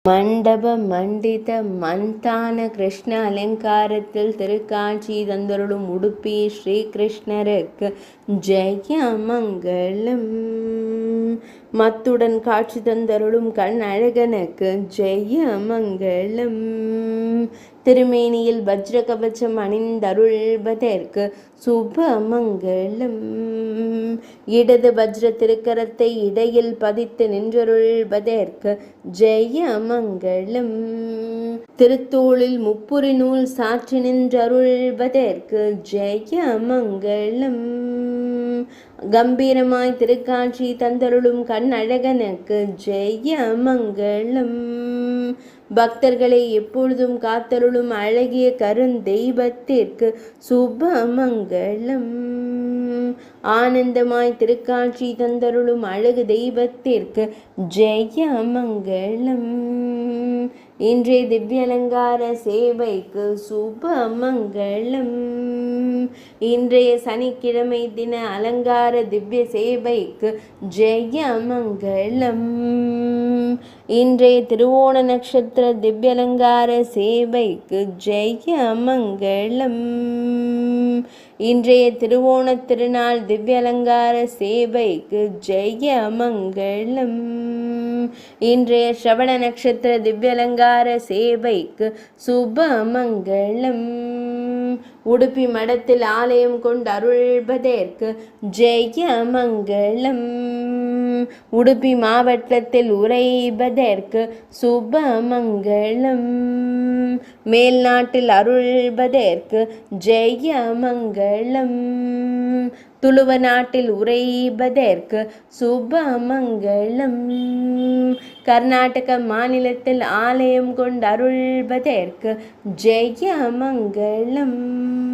மண்டப மண்டித மந்தான கிருஷ்ண அலங்காரத்தில் திருக்காட்சி தந்தருளும் உடுப்பி ஸ்ரீகிருஷ்ணருக்கு ஜெயமங்கலம். மத்துடன் காட்சி தந்தருளும் கண் அழகனுக்கு ஜெயமங்கலம். திருமேனியில் வஜ்ர கவச்சம் அணிந்தருள்வதற்கு சுபமங்கலம். இடது வஜ்ர திருக்கரத்தை இடையில் பதித்து நின்றருள்வதற்கு ஜெயமங்கலம். திருத்தோளில் முப்புரி நூல் சாற்றி நின்றருள்வதற்கு ஜெயமங்கலம். கம்பீரமாய் திருக்காட்சி தந்தருளும் கண் அழகனுக்கு ஜெயமங்கலம். பக்தர்களை எப்பொழுதும் காத்தருளும் அழகிய கருந்தெய்வத்திற்கு சுபமங்கலம். ஆனந்தமாய் திருக்காட்சி தந்தருளும் அழகு தெய்வத்திற்கு ஜெயமங்கலம். இன்றைய திவ்ய அலங்கார சேவைக்கு சுபமங்கலம். இன்றைய சனிக்கிழமை தின அலங்கார திவ்ய சேவைக்கு ஜெயமங்கலம். இன்றைய திருவோண நட்சத்திர திவ்ய அலங்கார சேவைக்கு ஜெயமங்கலம். இன்றைய திருவோண திருநாள் திவ்ய அலங்கார சேவைக்கு ஜெயமங்கலம். இன்றைய ஸ்ரவண நட்சத்திர திவ்ய அலங்கார சேவைக்கு சுபமங்கலம். உடுப்பி மடத்தில் ஆலயம் கொண்டு அருள்வதற்கு ஜெயமங்கலம். உடுப்பி மாவட்டத்தில் உறைவதற்கு சுபமங்கலம். மேல்நாட்டில் அருள்வதற்கு ஜெயமங்கலம். துளுவ நாட்டில் உறைவதற்கு சுபமங்கலம். கர்நாடக மாநிலத்தில் ஆலயம் கொண்டு அருள்வதற்கு ஜெயமங்கலம்.